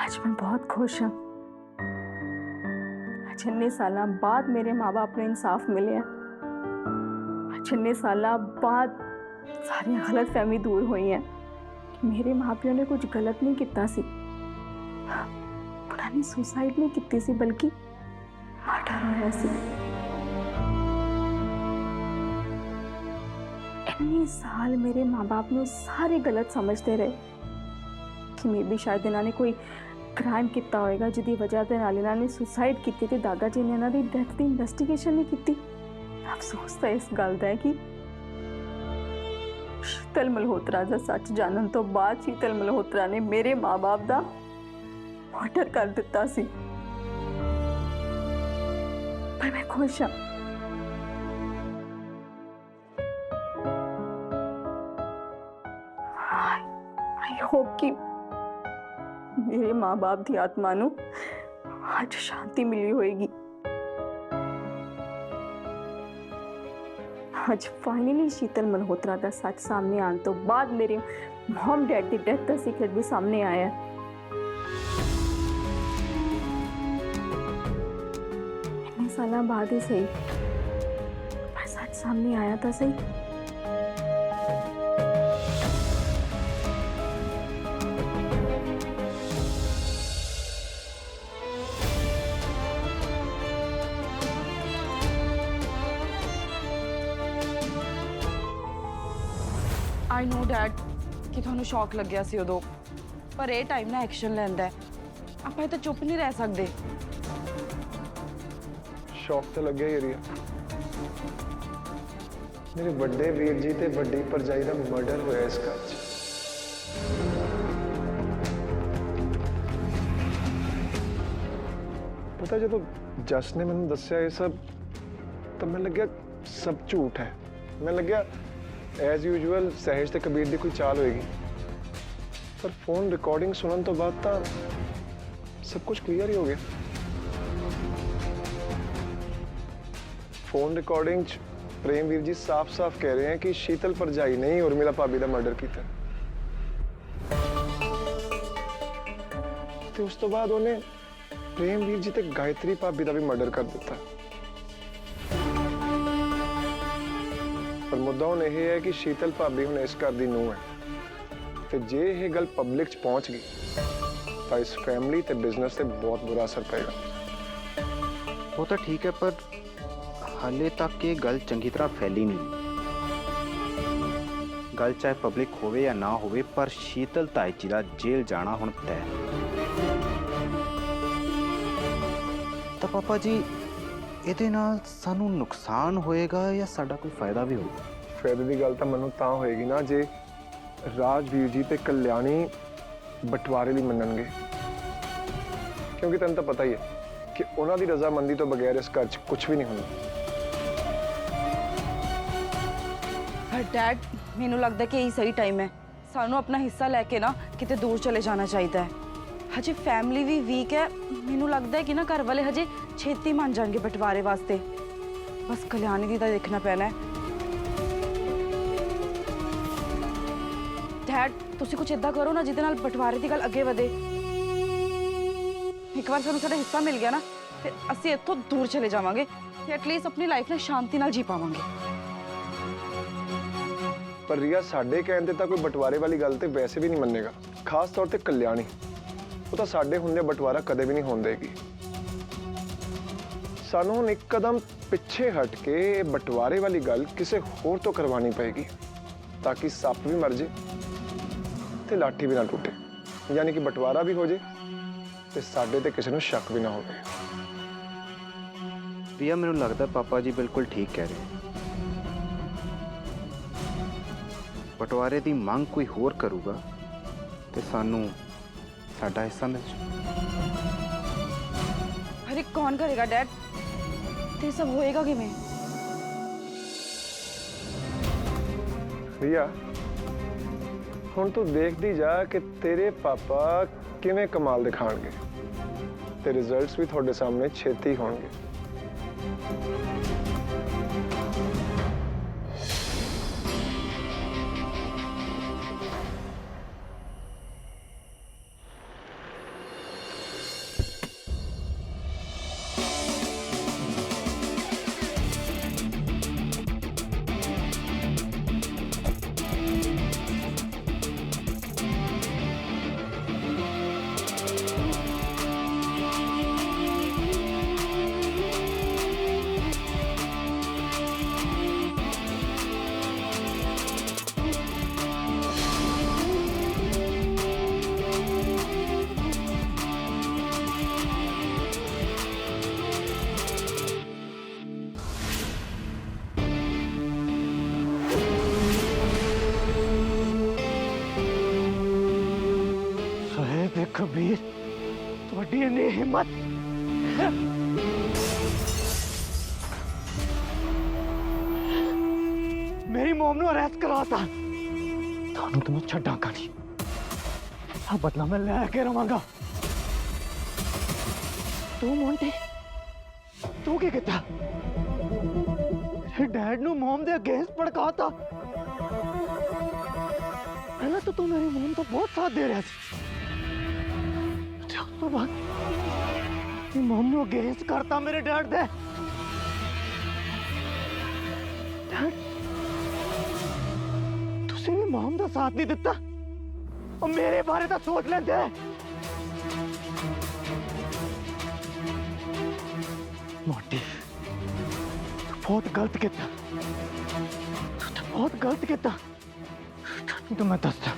आज मैं बहुत खुश हूँ। आज इन्ने साल बाद मेरे माँ बाप ने इंसाफ मिले हैं। आज इन्ने साल बाद सारी गलत फहमी दूर हुई है कि मेरे माँ प्यो ने कुछ गलत नहीं किया सी। उन्होंने सुसाइड नहीं की सी बल्कि मर्डर होया सी। इन्ने साल मेरे माँ बाप ने सारे गलत समझते रहे कि मे भी शायद इन्होंने कोई क्राइम किया होएगा जिसकी वजह से इन्होंने सुसाइड की थी। दादा जी ने इन्होंने डेथ की इन्वेस्टिगेशन नहीं की। अफसोस तो इस गल का है कि शीतल मल्होत्रा का सच जानने तो बाद शीतल मल्होत्रा ने मेरे माँ बाप का मर्डर कर दिता सी। पर मैं खुश हाँ। आई होप कि मेरे माँ बाप की आत्मा नू आज शांति मिली होएगी। आज फाइनली शीतल मल्होत्रा का सच सामने आने तो बाद मेरे मॉम डैड की डेथ का सीक्रेट भी सामने आया है। इतने साल बाद ही सही पर सच सामने आया था सही। आई नो डैड कि ਤੁਹਾਨੂੰ ਸ਼ੌਕ ਲੱਗਿਆ ਸੀ ਉਦੋਂ ਪਰ ਇਹ ਟਾਈਮ ਨਾ ਐਕਸ਼ਨ ਲੈਂਦਾ ਹੈ। ਆਪਾਂ ਇਹ ਤਾਂ ਚੁੱਪ ਨਹੀਂ ਰਹਿ ਸਕਦੇ। शौक तो लगे ही रिया मेरे बड़े वीर जी ते बड़ी भरजाई का मर्डर होया इस घर च। पता जो जस ने मैंने दसिया ये सब तो मैं लग्या सब झूठ है। मैं लग्या एज यूजुअल सहज ते कबीर की कोई चाल होएगी पर फोन रिकॉर्डिंग सुनने तो बाद तो सब कुछ क्लियर ही हो गया। फोन रिकॉर्डिंग प्रेम वीर जी साफ साफ कह रहे हैं कि शीतल भरजाई ने ही उर्मिला भाभी का मर्डर किया। तो उस तो बाद उन्हें प्रेम वीर जी ते गायत्री भाभी का भी मर्डर कर दिता। पर मुद्दा हुण यह है कि शीतल भाभी हुण इस घर की नूंह है तो जे यह गल पब्लिक च पहुंच गई तो इस फैमिली ते बिजनेस से बहुत बुरा असर पेगा। वो तो ठीक है पर हाले तक ये गल चंगी तरह फैली नहीं। गल चाहे पब्लिक होवे या ना होवे पर शीतल ताईची दा जेल जाना हुण तय। तो पापा जी ਇਹਦੇ ਨਾਲ ਸਾਨੂੰ नुकसान होएगा या साडा कोई फायदा भी होगा? फायदे की गल तो मैनूं तां होएगी ना जे राजवीर जी ते कल्याणी बंटवारे लिए मनणगे क्योंकि तैनूं तो पता ही है कि उन्हां दी रजामंदी तो बगैर इस घर च कुछ भी नहीं होंदा। पर डैड मैनूं लगदा कि यही सही टाइम है सानू अपना हिस्सा लेके ना किते दूर चले जाना चाहिए है। हजे फैमिली भी वीक है। मैनूं लगदा है कि ना घर वाले हजे छेती मान जाएंगे बंटवारे वास्ते। बस कल्याणी दी दा देखना पैना है। डैड तुसी कुछ इदा करो ना जिदे नाल बंटवारे की गल अगे वधे। एक बार सानू साडा हिस्सा मिल गया ना फिर असीं इत्थों दूर चले जावांगे ते एटलीस्ट अपनी लाइफ ने शांति नाल जी पावांगे। पर रिया साडे कहने तो कोई बंटवारे वाली गल तो वैसे भी नहीं मनेगा। खास तौर पर कल्याणी वो तो साडे हुंदे बंटवारा कदे भी नहीं होने देगी। सानू हुण एक कदम पिछे हट के बंटवारे वाली गल किसी होर तो करवानी पएगी ताकि सप भी मर जाए ते लाठी भी ना टूटे। यानी कि बंटवारा भी हो जाए ते साडे ते किसी नूं शक भी ना होवे। रिया मैनूं लगदा पापा जी बिल्कुल ठीक कह रहे हैं। बंटवारे की मांग कोई होर करूगा तो सानू साडा हिस्सा मिल जाए। अरे कौन करेगा डैड? ते सब होएगा किवें? रिया हुण तू देखदी जा कि तेरे पापा किवें कमाल दिखाणगे ते रिजल्ट्स भी थोड़े सामने छेती होणगे। कबीर ਤੁਹਾਡੀ ਇੰਨੀ ਹਿੰਮਤ ਮੇਰੀ ਮੋਮ ਨੂੰ ਅਰੈਸਟ ਕਰਾਤਾ ਤੁਹਾਨੂੰ ਤਾਂ ਮੈਂ ਛੱਡਾਂਗਾ ਨਹੀਂ ਆ ਬਦਲਾ ਮੈਂ ਲੈ ਕੇ ਰਵਾਂਗਾ ਤੂੰ ਮੋਂਟੀ ਤੂੰ ਕੀ ਕੀਤਾ ਮੇਰੇ ਡੈਡ ਨੂੰ ਮੋਮ ਦੇ ਅਗੇਂਸਟ ਭੜਕਾਤਾ ਪਹਿਲਾਂ ਤਾਂ ਤੂੰ ਮੇਰੀ ਮੋਮ ਤੋਂ ਬਹੁਤ ਸਾਥ ਦੇ ਰਿਹਾ ਸੀ ਤੇ ਉਸ ਤੋਂ ਬਾਅਦ ਮੋਮ ਨੂੰ ਅਗੇਂਸਟ ਕਰਤਾ ਮੇਰੇ ਡੈਡ ਦੇ ਡੈਡ ਤੁਸੀਂ ਵੀ ਮੋਮ ਦਾ ਸਾਥ ਨਹੀਂ ਦਿੱਤਾ ਉਹ ਮੇਰੇ ਬਾਰੇ ਤਾਂ ਸੋਚ ਲੈਂਦੇ ਮੋਟੀ ਤੂੰ ਬਹੁਤ ਗਲਤ ਕੀਤਾ ਤੂੰ ਬਹੁਤ ਗਲਤ ਕੀਤਾ ਤੂੰ ਮੈਂ ਦੱਸਦਾ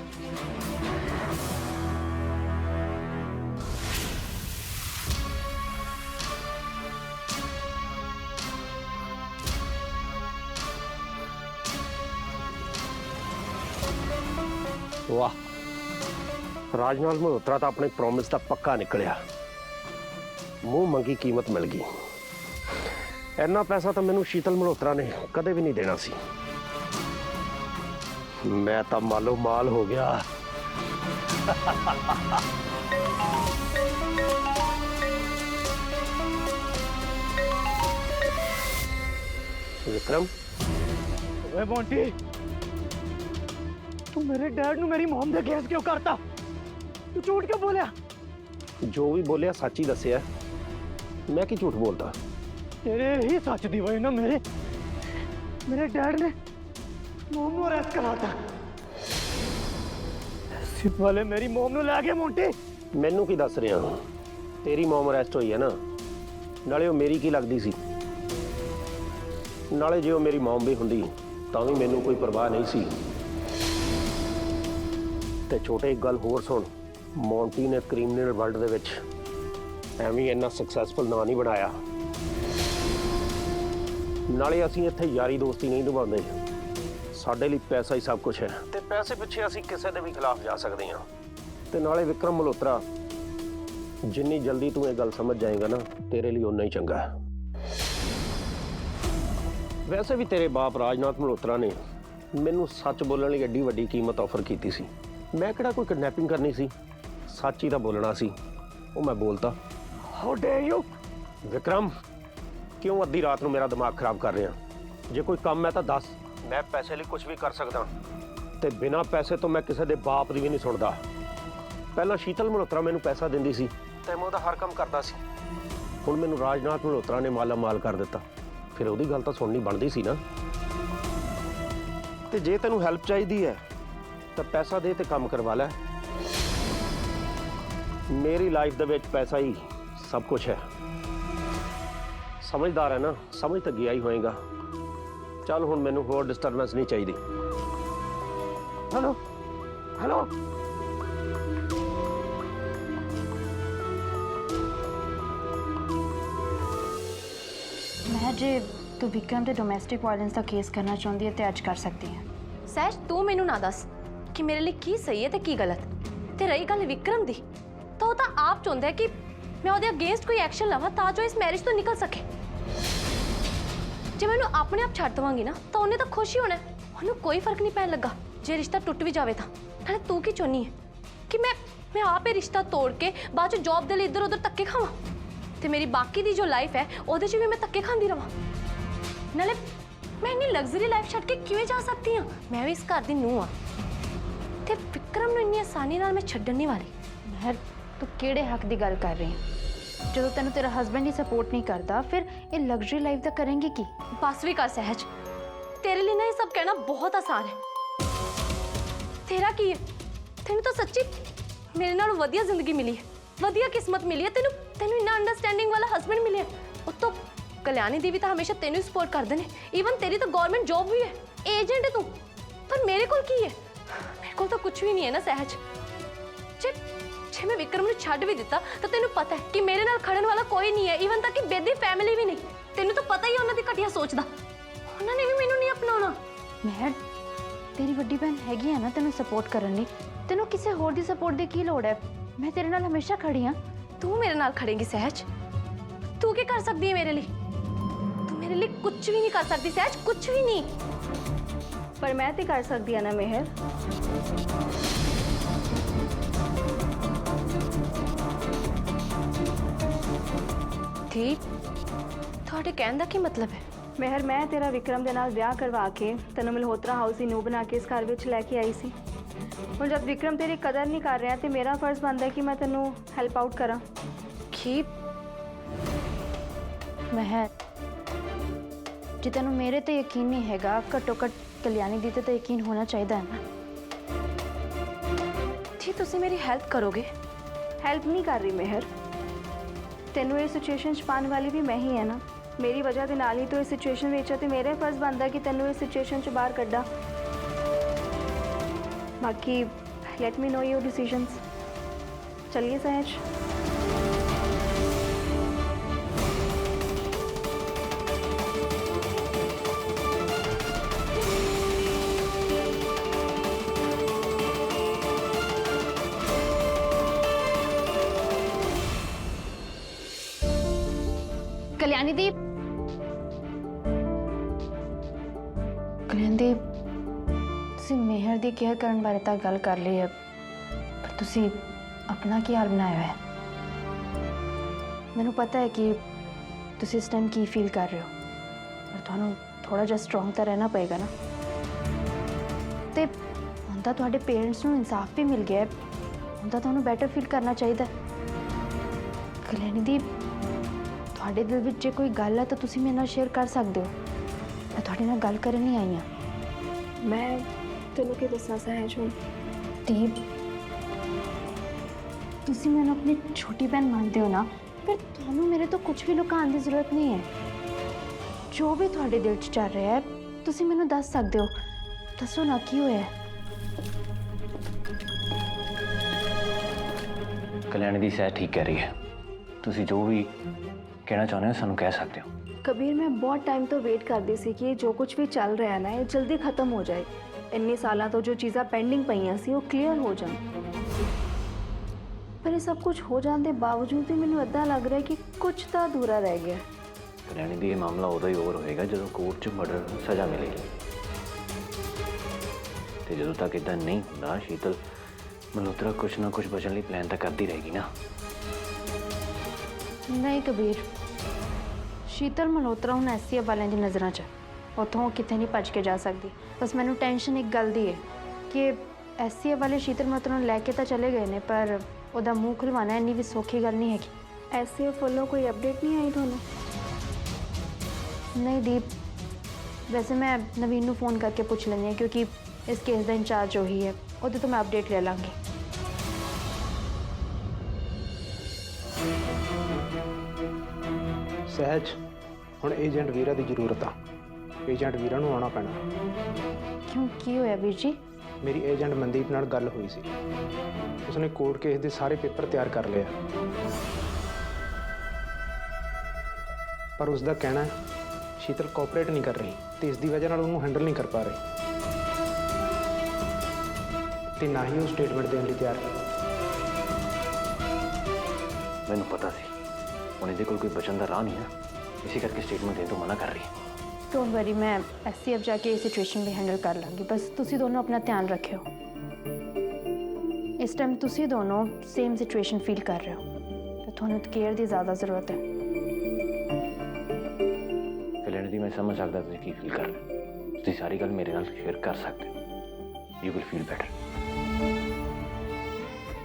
वाह राजनाल मल्होत्रा तो अपने प्रॉमिस का पक्का निकलिया मुंह मंगी कीमत मिल गई इन्ना पैसा तो मैनू शीतल मल्होत्रा ने कदे भी नहीं देना सी मैं तो मालो माल हो गया विक्रम ਓਏ ਮੋਂਟੀ ਤੂੰ ਮੇਰੇ ਡੈਡ ਨੂੰ ਮੇਰੀ ਮਮ ਦੇ ਅਗੇਂਸਟ ਕਿਉਂ ਕਰਤਾ ਤੂੰ ਝੂਠ ਕਿਉਂ ਬੋਲਿਆ जो भी बोलिया सच ही दसिया मैं की झूठ बोलता ਤੇਰੇ ਹੀ ਸੱਚ ਦੀ ਵਜ੍ਹਾ ਨਾਲ ਮੇਰੇ ਡੈਡ ਨੇ ਮਮ ਨੂੰ ਅਰੈਸਟ ਕਰਾਤਾ ਸਿਪ ਵਾਲੇ ਮੇਰੀ ਮਮ ਨੂੰ ਲੈ ਗਏ ਮੋਂਟੀ ਮੈਨੂੰ ਕੀ ਦੱਸ ਰਿਹਾ ਤੇਰੀ ਮਮ ਅਰੈਸਟ ਹੋਈ ਹੈ ਨਾ ਨਾਲੇ ਉਹ ਮੇਰੀ ਕੀ ਲੱਗਦੀ ਸੀ ਨਾਲੇ ਜੇ ਉਹ ਮੇਰੀ ਮਮ ਵੀ ਹੁੰਦੀ ਤਾਂ ਵੀ ਮੈਨੂੰ ਕੋਈ ਪਰਵਾਹ ਨਹੀਂ ਸੀ ਤੇ ਛੋਟੇ ਇੱਕ ਗੱਲ ਹੋਰ ਸੁਣ ਮੌਂਟੀ ਨੇ ਕ੍ਰਿਮੀਨਲ ਵਰਲਡ ਦੇ ਵਿੱਚ ਐਵੇਂ ਇੰਨਾ ਸਕਸੈਸਫੁਲ ਨਾਂ ਨਹੀਂ ਬਣਾਇਆ ਨਾਲੇ ਅਸੀਂ ਇੱਥੇ ਯਾਰੀ ਦੋਸਤੀ ਨਹੀਂ ਨਿਭਾਉਂਦੇ ਸਾਡੇ ਲਈ ਪੈਸਾ ਹੀ ਸਭ ਕੁਝ ਹੈ ਤੇ ਪੈਸੇ ਪਿੱਛੇ ਅਸੀਂ ਕਿਸੇ ਦੇ ਵੀ ਖਿਲਾਫ ਜਾ ਸਕਦੇ ਹਾਂ ਤੇ ਨਾਲੇ ਵਿਕਰਮ ਮਲਹੋਤਰਾ ਜਿੰਨੀ ਜਲਦੀ ਤੂੰ ਇਹ ਗੱਲ ਸਮਝ ਜਾਏਗਾ ਨਾ ਤੇਰੇ ਲਈ ਉਨਾ ਹੀ ਚੰਗਾ ਹੈ ਵੈਸੇ ਵੀ ਤੇਰੇ ਬਾਪ ਰਾਜਨਾਥ ਮਲਹੋਤਰਾ ਨੇ ਮੈਨੂੰ ਸੱਚ ਬੋਲਣ ਲਈ ਐਡੀ ਵੱਡੀ ਕੀਮਤ ਆਫਰ ਕੀਤੀ ਸੀ ਮੈਂ ਕਿਹੜਾ ਕੋਈ ਕਿਡਨੈਪਿੰਗ ਕਰਨੀ ਸੀ ਸੱਚ ਹੀ ਤਾਂ ਬੋਲਣਾ ਸੀ ਉਹ ਮੈਂ ਬੋਲਤਾ ਹਾਊ ਡੇਅਰ ਯੂ ਵਿਕਰਮ ਕਿਉਂ ਅੱਧੀ ਰਾਤ ਨੂੰ ਮੇਰਾ ਦਿਮਾਗ ਖਰਾਬ ਕਰ ਰਿਹਾ ਜੇ ਕੋਈ ਕੰਮ ਹੈ ਤਾਂ ਦੱਸ ਮੈਂ ਪੈਸੇ ਲਈ ਕੁਝ ਵੀ ਕਰ ਸਕਦਾ ਤੇ ਬਿਨਾਂ ਪੈਸੇ ਤੋਂ ਮੈਂ ਕਿਸੇ ਦੇ ਬਾਪ ਦੀ ਵੀ ਨਹੀਂ ਸੁਣਦਾ ਪਹਿਲਾਂ ਸ਼ੀਤਲ ਮਲਹੋਤਰਾ ਮੈਨੂੰ ਪੈਸਾ ਦਿੰਦੀ ਸੀ ਤੇ ਮੈਂ ਉਹਦਾ ਹਰ ਕੰਮ ਕਰਦਾ ਸੀ ਹੁਣ ਮੈਨੂੰ ਰਾਜਨਾਥ ਮਲਹੋਤਰਾ ਨੇ ਮਾਲਾ ਮਾਲ ਕਰ ਦਿੱਤਾ ਫਿਰ ਉਹਦੀ ਗੱਲ ਤਾਂ ਸੁਣਨੀ ਬਣਦੀ ਸੀ ਨਾ ਤੇ ਜੇ ਤੈਨੂੰ ਹੈਲਪ ਚਾਹੀਦੀ ਹੈ ਤਾਂ ਪੈਸਾ ਦੇ ਤੇ ਕੰਮ ਕਰਵਾ ਲੈ ਮੇਰੀ ਲਾਈਫ ਦੇ ਵਿੱਚ ਪੈਸਾ ਹੀ ਸਭ ਕੁਝ ਹੈ ਸਮਝਦਾਰ ਹੈ ਨਾ ਸਮਝ ਤਾਂ ਗਿਆ ਹੀ ਹੋਏਗਾ ਚੱਲ ਹੁਣ ਮੈਨੂੰ ਹੋਰ ਡਿਸਟਰਬੈਂਸ ਨਹੀਂ ਚਾਹੀਦੀ ਹੈਲੋ ਹੈਲੋ ਮੈਂ ਜੇ ਤੂੰ ਵਿਕਰਮ ਤੇ ਡੋਮੈਸਟਿਕ ਵਾਇਲੈਂਸ ਦਾ ਕੇਸ ਕਰਨਾ ਚਾਹੁੰਦੀ ਹੈ ਤੇ ਅੱਜ ਕਰ ਸਕਦੀ ਹੈ ਸਹਿਜ ਤੂੰ ਮੈਨੂੰ ਨਾ ਦੱਸ ਕਿ ਮੇਰੇ ਲਈ ਕੀ ਸਹੀ ਹੈ ਤੇ ਕੀ ਗਲਤ ਤੇ ਰਹੀ ਗੱਲ ਵਿਕਰਮ ਦੀ ਤਾਂ ਉਹ ਤਾਂ ਆਪ ਚਾਹੁੰਦਾ ਹੈ ਕਿ ਮੈਂ ਉਹਦੇ ਅਗੇਂਸਟ ਕੋਈ ਐਕਸ਼ਨ ਲਵਾਂ ਤਾਂ ਜੋ ਇਸ ਮੈਰਿਜ ਤੋਂ ਨਿਕਲ ਸਕੇ ਜੇ ਮੈਨੂੰ ਆਪਣੇ ਆਪ ਛੱਡ ਦਵਾਂਗੀ ਨਾ ਤਾਂ ਉਹਨੇ ਤਾਂ ਖੁਸ਼ ਹੀ ਹੋਣਾ ਉਹਨੂੰ ਕੋਈ ਫਰਕ ਨਹੀਂ ਪੈਣ ਲੱਗਾ ਜੇ ਰਿਸ਼ਤਾ ਟੁੱਟ ਵੀ ਜਾਵੇ ਤਾਂ ਨਾਲੇ ਤੂੰ ਕੀ ਚਾਹੁੰਦੀ ਹੈ ਕਿ ਮੈਂ ਆਪ ਇਹ ਰਿਸ਼ਤਾ ਤੋੜ ਕੇ ਬਾਅਦ ਚ ਜੌਬ ਦੇ ਲਈ ਇੱਧਰ ਉੱਧਰ ਧੱਕੇ ਖਾਵਾਂ ਤੇ ਮੇਰੀ ਬਾਕੀ ਦੀ ਜੋ ਲਾਈਫ ਹੈ ਉਹਦੇ 'ਚ ਵੀ ਮੈਂ ਧੱਕੇ ਖਾਂਦੀ ਰਵਾਂ ਨਾਲੇ ਮੈਂ ਇੰਨੀ ਲਗਜ਼ਰੀ ਲਾਈਫ ਛੱਡ ਕੇ ਕਿਵੇਂ ਜਾ ਸਕਦੀ ਹਾਂ ਮੈਂ ਵੀ ਇਸ ਘਰ ਦੀ ਨੂੰਹ ਆ ਤੇ ਵਿਕਰਮ ਨੂੰ ਇੰਨੀ ਆਸਾਨੀ ਨਾਲ ਮੈਂ ਛੱਡਣ ਨਹੀਂ ਵਾਲੀ ਮਹਿਰ ਤੂੰ ਕਿਹੜੇ ਹੱਕ ਦੀ ਗੱਲ ਕਰ ਰਹੀ ਹੈ ਜਦੋਂ ਤੈਨੂੰ ਤੇਰਾ ਹਸਬੈਂਡ ਹੀ ਸਪੋਰਟ ਨਹੀਂ ਕਰਦਾ ਫਿਰ ਇਹ ਲਗਜ਼ਰੀ ਲਾਈਫ ਦਾ ਕਰੇਂਗੀ ਕੀ ਬਸ ਵੀ ਕਰ ਸਹਿਜ ਤੇਰੇ ਲਈ ਨਾ ਇਹ ਸਭ ਕਹਿਣਾ ਬਹੁਤ ਆਸਾਨ ਹੈ ਤੇਰਾ ਕੀ ਹੈ ਤੈਨੂੰ ਤਾਂ ਸੱਚੀ ਮੇਰੇ ਨਾਲ ਵਧੀਆ ਜ਼ਿੰਦਗੀ ਮਿਲੀ ਹੈ ਵਧੀਆ ਕਿਸਮਤ ਮਿਲੀ ਹੈ ਤੈਨੂੰ ਇੰਨਾ ਅੰਡਰਸਟੈਂਡਿੰਗ ਵਾਲਾ ਹਸਬੈਂਡ ਮਿਲਿਆ ਉਤੋਂ ਕਲਿਆਣੀ ਦੀ ਵੀ ਤਾਂ ਹਮੇਸ਼ਾ ਤੈਨੂੰ ਹੀ ਸਪੋਰਟ ਕਰਦੇ ਨੇ ਈਵਨ ਤੇਰੀ ਤਾਂ ਗਵਰਨਮੈਂਟ ਜੌਬ ਵੀ ਹੈ ਏਜੰਟ ਹੈ ਤੂੰ ਪਰ ਮੇਰੇ ਕੋਲ ਕੀ ਹੈ ਮੇਰੇ ਕੋਲ ਤਾਂ ਕੁਝ ਵੀ ਨਹੀਂ ਹੈ ਨਾ ਸਹਿਜ ਜੇ ਮੈਂ ਵਿਕਰਮ ਨੂੰ ਛੱਡ ਵੀ ਦਿੱਤਾ ਤਾਂ ਤੈਨੂੰ ਪਤਾ ਹੈ ਕਿ ਮੇਰੇ ਨਾਲ ਖੜਨ ਵਾਲਾ ਕੋਈ ਨਹੀਂ ਹੈ ਈਵਨ ਤੱਕ ਕਿ ਬੇਦੀ ਫੈਮਿਲੀ ਵੀ ਨਹੀਂ ਤੈਨੂੰ ਤਾਂ ਪਤਾ ਹੀ ਹੈ ਉਹਨਾਂ ਦੀ ਘਟੀਆ ਸੋਚ ਦਾ ਉਹਨਾਂ ਨੇ ਵੀ ਮੈਨੂੰ ਨਹੀਂ ਅਪਣਾਉਣਾ ਮਹਿਰ ਤੇਰੀ ਵੱਡੀ ਭੈਣ ਹੈਗੀ ਆ ਨਾ ਤੈਨੂੰ ਸਪੋਰਟ ਕਰਨ ਲਈ ਤੈਨੂੰ ਕਿਸੇ ਹੋਰ ਦੀ ਸਪੋਰਟ ਦੀ ਕੀ ਲੋੜ ਹੈ ਮੈਂ ਤੇਰੇ ਨਾਲ ਹਮੇਸ਼ਾ ਖੜੀ ਹਾਂ। ਤੂੰ ਮੇਰੇ ਨਾਲ ਖੜੇਂਗੀ ਸਹਿਜ? ਤੂੰ ਕੀ ਕਰ ਸਕਦੀ ਹੈ ਮੇਰੇ ਲਈ? ਤੂੰ ਮੇਰੇ ਲਈ ਕੁਝ ਵੀ ਨਹੀਂ ਕਰ ਸਕਦੀ ਸਹਿਜ, ਕੁਝ ਵੀ ਨਹੀਂ। पर मैं तो कर सकती है ना मेहर। ठीक, ਤੁਹਾਡੇ ਕਹਿਣ ਦਾ ਕੀ ਮਤਲਬ ਹੈ? मेहर मैं तेरा विक्रम के नाल ब्याह करवा के तेनों मल्होत्रा हाउस की नूह बना के इस घर में लैके आई सी। हुण जब विक्रम तेरी कदर नहीं कर रहा तो मेरा फर्ज बनता है कि मैं तेनों हैल्प आउट करा। ਕੀ ਮਹਿਰ, ਜੇ ਤੈਨੂੰ ਮੇਰੇ ਤੇ ਯਕੀਨ ਨਹੀਂ ਹੈਗਾ, ਘੱਟੋ ਘੱਟ ਕਲਿਆਣੀ ਦੀ ਤੇ ਯਕੀਨ ਹੋਣਾ ਚਾਹੀਦਾ ਹੈ ਨਾ। ਜੀ ਤੁਸੀਂ ਮੇਰੀ ਹੈਲਪ ਕਰੋਗੇ? हेल्प नहीं कर रही मेहर, तेनों ये सिचुएशन च पाने वाली भी मैं ही है ना। मेरी वजह के नाल ही तो इस सिचुएशन में तो मेरा फर्ज बनता है कि तेनों इस सिचुएशन च बाहर कड्डा। बाकी let me know your decisions. चलिए सहज। ਕਲਿਆਣੀ ਦੀ, ਕਲਿਆਣੀ ਦੀ, ਤੁਸੀਂ ਮਿਹਰ ਦੀ ਕੇਅਰ ਕਰਨ ਬਾਰੇ ਤਾਂ ਗੱਲ ਕਰ ਲਈ ਹੈ, ਪਰ ਤੁਸੀਂ ਆਪਣਾ ਕੀ ਹਾਲ ਬਣਾਇਆ ਹੈ? ਮੈਨੂੰ ਪਤਾ ਹੈ ਕਿ ਤੁਸੀਂ ਇਸ ਟਾਈਮ ਕੀ ਫੀਲ ਕਰ ਰਹੇ ਹੋ, ਪਰ ਤੁਹਾਨੂੰ ਥੋੜਾ ਜਿਹਾ ਸਟਰੋਂਗ ਤਾਂ ਰਹਿਣਾ ਪਏਗਾ ਨਾ। ਤੇ ਹੁਣ ਤਾਂ ਤੁਹਾਡੇ ਪੇਰੈਂਟਸ ਨੂੰ ਇਨਸਾਫ ਵੀ ਮਿਲ ਗਿਆ ਹੈ, ਹੁਣ ਤਾਂ ਤੁਹਾਨੂੰ ਬੈਟਰ ਫੀਲ ਕਰਨਾ ਚਾਹੀਦਾ। ਕਲਿਆਣੀ ਦੀ, ਤੁਹਾਡੇ ਦਿਲ ਵਿੱਚ ਜੇ ਕੋਈ ਗੱਲ ਹੈ ਤਾਂ ਤੁਸੀਂ ਮੇਰੇ ਨਾਲ ਸ਼ੇਅਰ ਕਰ ਸਕਦੇ ਹੋ। ਮੈਂ ਤੁਹਾਡੇ ਨਾਲ ਗੱਲ ਕਰਨ ਨਹੀਂ ਆਈ ਹਾਂ। मैं तेनों की दसना सहज हूँ। ਦੀਪ, ਤੁਸੀਂ ਮੈਨੂੰ ਆਪਣੀ ਛੋਟੀ ਭੈਣ ਮੰਨਦੇ ਹੋ ਨਾ, ਪਰ ਤੁਹਾਨੂੰ ਮੇਰੇ ਤੋਂ ਕੁਝ ਵੀ ਲੁਕਾਉਣ ਦੀ ਜ਼ਰੂਰਤ ਨਹੀਂ ਹੈ। ਜੋ ਵੀ ਤੁਹਾਡੇ ਦਿਲ 'ਚ ਚੱਲ ਰਿਹਾ ਹੈ ਤੁਸੀਂ ਮੈਨੂੰ ਦੱਸ ਸਕਦੇ ਹੋ। ਦੱਸੋ ਨਾ ਕੀ ਹੋਇਆ ਹੈ? कल्याणी दी सह ठीक कह रही है। तुसी जो भी कहना चाहते हो सानू कह सकते हो। कबीर, मैं बहुत टाइम तो वेट करती सी कि जो कुछ भी चल रहा है ना ये जल्दी खत्म हो जाए। इन्ने सालों तो जो चीज़ां पेंडिंग पईयां सी वो क्लीयर हो जाए, पर ये सब कुछ हो जाने के बावजूद भी मैनूं इदां लग रहा है कि कुछ तो अधूरा रह गया। कल्याणी दी ये मामला उदों ही ओवर होएगा जदों कोर्ट च मर्डर नूं सज़ा मिलेगी, ते जदों तक इदां नहीं हुंदा शीतल मल्होत्रा कुछ ना कुछ बचन लई प्लान तो करती रहेगी ना। नहीं कबीर, शीतल मल्होत्रा ਹੁਣ ਐਸਸੀਐਫ ਵਾਲਿਆਂ ਦੀ ਨਜ਼ਰਾਂ 'ਚ, ਉੱਥੋਂ ਉਹ ਕਿਤੇ ਨਹੀਂ ਭੱਜ ਕੇ ਜਾ ਸਕਦੀ। ਬਸ ਮੈਨੂੰ ਟੈਨਸ਼ਨ ਇੱਕ ਗੱਲ ਦੀ ਹੈ ਕਿ ਐਸਸੀਐਫ ਵਾਲੇ शीतल ਮल्होत्रा ਨੂੰ ਲੈ ਕੇ ਤਾਂ ਚਲੇ ਗਏ ਨੇ, ਪਰ ਉਹਦਾ ਮੂੰਹ ਖੁਲਵਾਉਣਾ ਇੰਨੀ ਵੀ ਸੌਖੀ ਗੱਲ ਨਹੀਂ ਹੈਗੀ। एससीएफ वालों कोई अपडेट नहीं आई थानू? नहीं दीप, वैसे मैं नवीन ਨੂੰ फ़ोन करके पूछ ਲੈਂਦੀ ਹਾਂ, क्योंकि इस केस का इंचार्ज वही है, ਉਹਦੇ ਤੋਂ मैं अपडेट ले लाँगी। सहज, ਹੁਣ ਏਜੰਟ ਵੀਰਾ ਦੀ ਜ਼ਰੂਰਤ ਆ। ਏਜੰਟ ਵੀਰਾ ਨੂੰ ਆਉਣਾ ਪੈਣਾ। क्यों की होया वीर जी? ਮੇਰੀ ਏਜੰਟ ਮਨਦੀਪ ਨਾਲ ਗੱਲ ਹੋਈ ਸੀ, ਉਸਨੇ ਕੋਰਟ ਕੇਸ ਦੇ ਸਾਰੇ ਪੇਪਰ ਤਿਆਰ ਕਰ ਲਿਆ, ਪਰ ਉਸ ਦਾ ਕਹਿਣਾ ਹੈ शीतल ਕੋਆਪਰੇਟ ਨਹੀਂ ਕਰ ਰਹੀ ਤੇ ਇਸ ਦੀ ਵਜ੍ਹਾ ਨਾਲ ਉਹਨੂੰ ਹੈਂਡਲ ਨਹੀਂ ਕਰ ਪਾ ਰਹੀ ਤੇ ਨਾ ਹੀ ਉਹ ਸਟੇਟਮੈਂਟ ਦੇਣ ਲਈ ਤਿਆਰ ਹੈ। मैनू पता सी हुण इहदे कोल कोई बचन दा राह नहीं है, इसी करके स्टेटमेंट देने तो मना कर रही है। डोंट वरी, मैं एससीएफ जाके ये सिचुएशन भी हैंडल कर लाँगी। बस तुसी दोनों अपना ध्यान रखियो। इस टाइम तुसी दोनों सेम सिचुएशन फील कर रहे हो तो तुहानू केयर की ज़्यादा ज़रूरत है। कल्याणी दी मैं समझ सकदा तुसीं की फील कर रहे हो, तुसीं सारी गल मेरे नाल शेयर कर सकते हो। You will feel better.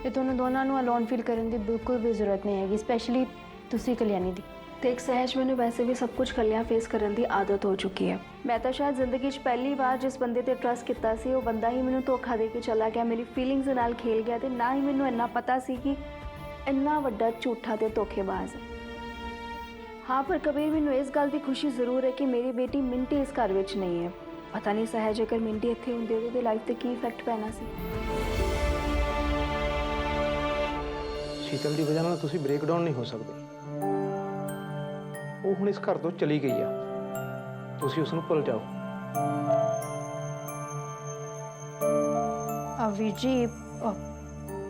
ये दोनों दोनों नू अलोन फील करने की बिल्कुल भी ज़रूरत नहीं हैगी, स्पैशली तुसी कल्याणी दी। देख सहज, मैंने वैसे भी सब कुछ कलियां फेस करने की आदत हो चुकी है। मैं तो शायद जिंदगी पहली बार जिस बंदे ते ट्रस्ट किया सी, वो बंदा ही मैनू धोखा दे के चला गया, मेरी फीलिंग्स दे नाल खेल गया, ते ना ही मैनू इन्ना पता सी कि इन्ना वड्डा झूठा ते धोखेबाज है। हाँ, पर कबीर मैनू इस गल की खुशी जरूर है कि मेरी बेटी मिंटी इस घर विच नहीं है। पता नहीं सहज, अगर मिंटी इत्थे हुंदी ओहदी लाइफ ते की इफेक्ट पैना सी। शीतल की वजह ਨਾਲ ਤੁਸੀਂ ਬ੍ਰੇਕ ਡਾਊਨ ਨਹੀਂ ਹੋ ਸਕਦੇ। ਉਹ ਹੁਣ ਇਸ ਘਰ ਤੋਂ ਚਲੀ ਗਈ ਆ, ਤੁਸੀਂ ਉਸ ਨੂੰ ਭੁੱਲ ਜਾਓ। वीर जी,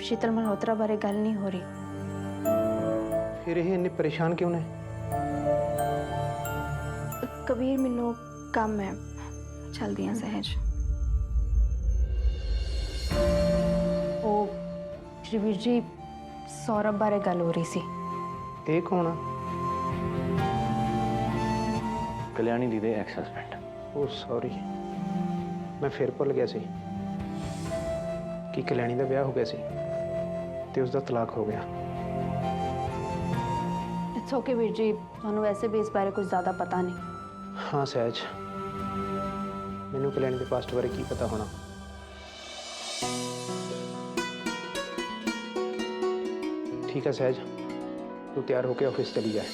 शीतल मल्होत्रा बारे गल नहीं हो रही। फिर ये इन्ने परेशान क्यों ने? कबीर मैनू काम है, चलदी हां सहज। ओ श्रीवीर जी सौरभ बारे गल हो रही सी। ये कौन आ? कल्याणी दी दे एक्स हस्बैंड। ओ सॉरी, मैं फिर भुल गया सी कि कल्याणी का ब्याह हो गया सी ते उसका तलाक हो गया। इट्स ओके वीर जी, थानू वैसे भी इस बारे कुछ ज़्यादा पता नहीं। हाँ सहज, मैनू कल्याणी के पास्ट बारे की पता होना। ठीक है सहज, तू तैयार होके ऑफिस चली जाए।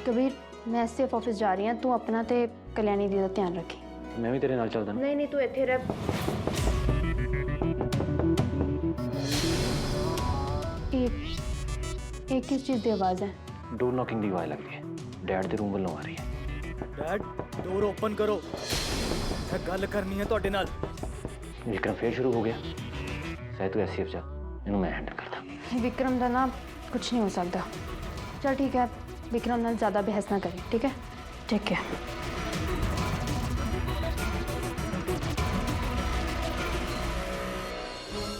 कबीर मैं एसटीएफ ऑफिस जा रही हूँ, तू अपना ते कल्याणी दी दा ध्यान रखी। मैं भी तेरे नाल चलदा ना। नहीं नहीं, तू इत्थे रह। एक किस चीज़ की आवाज़ है? डोर नॉकिंग की आवाज़ लगती है, डैड ਦੇ ਰੂਮ ਵੱਲੋਂ ਆ ਰਹੀ ਹੈ। ਡੈਡ ਡੋਰ ਓਪਨ ਕਰੋ, ਮੈਂ ਗੱਲ ਕਰਨੀ ਹੈ ਤੁਹਾਡੇ ਨਾਲ। विक्रम फिर शुरू हो गया। शायद तू एससीएफ जा, इन्हू मैं हैंडल करता। विक्रम का ना कुछ नहीं हो सकता। चल ठीक है, विक्रम नाल ज़्यादा बहस ना करें, ठीक है? ठीक है।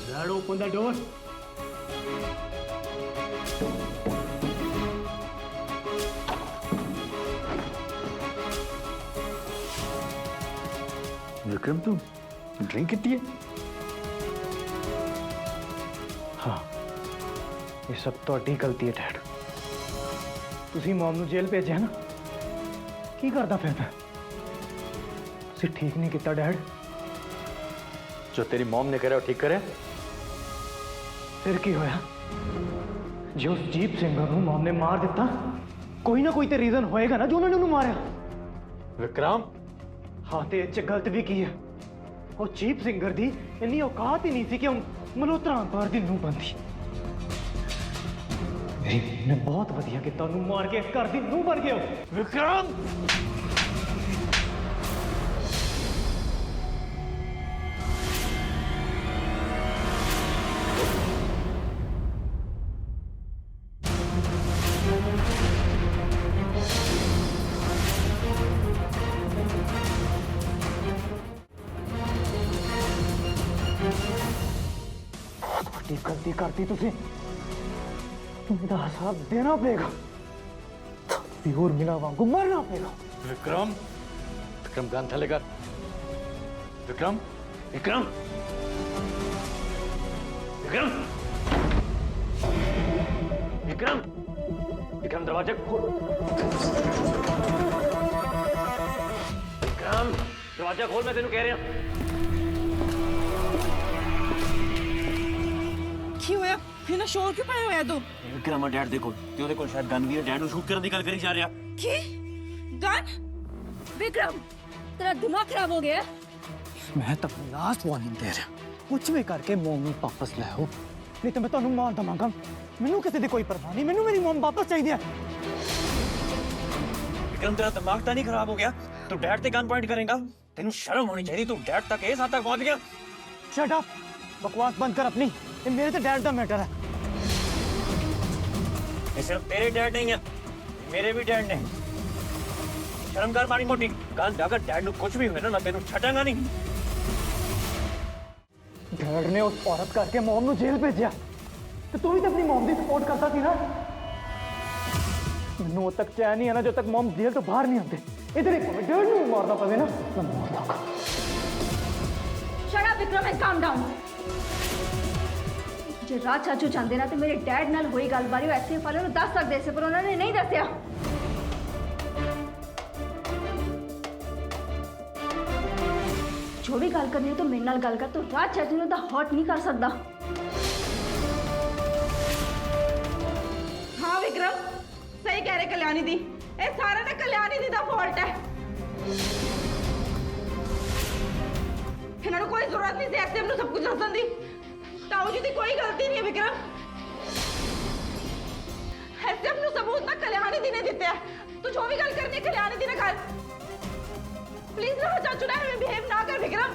ਡੈਡ ਓਪਨ ਦਾ ਡੋਰ। विक्रम तू ड्रिंक की है? हाँ, ये सब ਤੁਹਾਡੀ गलती है डैड। ਤੁਸੀਂ ਮਮ ਨੂੰ ਜੇਲ੍ਹ ਭੇਜਿਆ ਨਾ, ਕੀ ਕਰਦਾ ਫਿਰਦਾ? ਤੁਸੀਂ ਠੀਕ ਨਹੀਂ ਕੀਤਾ ਡੈਡ। जो तेरी मॉम ने करे वो ठीक करे। फिर की होया? जो उस जीप सिंगर ਨੂੰ मॉम ने मार दिता, कोई ना कोई तो रीजन होएगा ना जो उन्होंने उन्हें मारा। विक्रम हाँ, तो ये गलत भी की है। वो जीप सिंगर दी इन्नी औकात ही नहीं थी कि मल्होत्रा अंपार दी नूंह बनती। मेरी मम्मी ने बहुत वधिया किया उन्हें मार के घर दी नूंह बन गया। विक्रम गलती करती तुझे, तुम्हें तो हिसाब देना पड़ेगा। भी और मिला वांगू मरना पड़ेगा। विक्रम, विक्रम गन थले कर। विक्रम, विक्रम, विक्रम, विक्रम, विक्रम दरवाजा खोल। विक्रम दरवाजा खोल, मैं तेनू कह रहा। ਕੀ ਹੋਇਆ? ਇਹਨਾਂ ਸ਼ੋਰ ਕਿਉਂ ਪਾਇਆ ਹੋਇਆ ਤੂੰ? विक्रम डैड देखो, ते ओदे कोल शायद गन भी है, डैड नु शूट करने की गल करी जा रहा। ਕੀ ਗਨ? विक्रम तेरा दिमाग खराब हो गया? मैं तो लास्ट वार्निंग दे रहा, कुछ भी करके मॉम ਨੂੰ वापस ले आओ, नहीं तो मैं ਤੁਹਾਨੂੰ मार दवांगा। मैनू किसी की कोई परवाह नहीं, मैनू मेरी मॉम वापस चाहिए। विक्रम तेरा दिमाग तो नहीं खराब हो गया? तू डैड ते गन पॉइंट करेगा? तेनू शर्म होनी चाहिए, तू डैड तक इस हद तक पहुंच गया। शट अप, बकवास बंद कर अपनी। ये मेरे तो डैड का मैटर है। ये सिर्फ तेरे डैड नहीं है, मेरे भी डैड ने। शर्म कर मारी मोटी। कल अगर डैड नु कुछ भी हुए ना, मैं तेनू छटांगा नहीं। डैड ने उस औरत करके मॉम ਨੂੰ जेल भेजा, तो तू भी तो अपनी मॉम की सपोर्ट करता थी ना। मैनू उद तक चैन नहीं है ना जब तक मॉम जेल तो बाहर नहीं आते। इधर एक डैड ਨੂੰ मारना पवे ना, मैं मार दूंगा। Shut up Vikram and calm down. जे राज चाचू चाहते ना तो मेरे डैड नाल होई गल बारे एसटीएफ वाले ਨੂੰ दस सकते थे, पर उन्होंने नहीं दसिया। जो भी गल करनी है तो मेरे नाल गल कर, तो राज चाचू ने तो हॉट नहीं कर सकता। हाँ विक्रम सही कह रहे कल्याणी दी, ये सारा ना कल्याणी दी दा फॉल्ट है। इन्होंने कोई जरूरत नहीं थी एसटीएफ ਨੂੰ सब कुछ दसन दी। ताऊ जी की कोई गलती नहीं है विक्रम। एसटीएफ ਨੂੰ सबूत ना कल्याणी दी ने दिते है। तू जो भी गल करनी है कल्याणी दी ने कर। प्लीज ना चाचू ना हमें बिहेव ना कर विक्रम।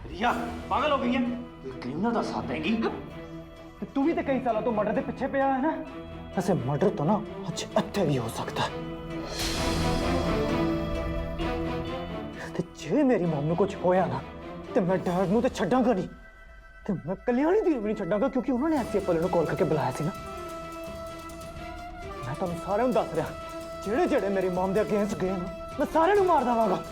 रिया पागल हो गई है, क्रिमिनल का साथ देंगी। ਤੇ ਤੂੰ ਵੀ ਤੇ ਕਈ ਸਾਲਾਂ ਤੋਂ ਮਰਡਰ ਦੇ ਪਿੱਛੇ ਪਿਆ ਹੈ ਨਾ। ਵੈਸੇ ਮਰਡਰ ਤਾਂ ਨਾ ਅੱਜ ਇੱਥੇ ਵੀ ਹੋ ਸਕਦਾ ਹੈ। ਤੇ ਜੇ ਮੇਰੀ ਮਮ ਨੂੰ ਕੁਝ ਹੋਇਆ ਨਾ ਤੇ ਮੈਂ ਡੈਡ ਨੂੰ ਤੇ ਛੱਡਾਂਗਾ ਨਹੀਂ, ਤੇ ਮੈਂ ਕਲਿਆਣੀ ਦੀ ਵੀ ਨਹੀਂ ਛੱਡਾਂਗਾ, ਕਿਉਂਕਿ ਉਹਨਾਂ ਨੇ ਐਸਪੀ ਪੱਲੇ ਨੂੰ ਕਾਲ ਕਰਕੇ ਬੁਲਾਇਆ ਸੀ ਨਾ। ਮੈਂ ਤੁਹਾਨੂੰ ਸਾਰਿਆਂ ਨੂੰ ਦੱਸ ਰਿਹਾ, ਜਿਹੜੇ ਜਿਹੜੇ ਮੇਰੀ ਮਮ ਦੇ ਅਗੇਂਸਟ ਗਏ ਨਾ, ਮੈਂ ਸਾਰਿਆਂ ਨੂੰ ਮਾਰ ਦੇਵਾਂਗਾ।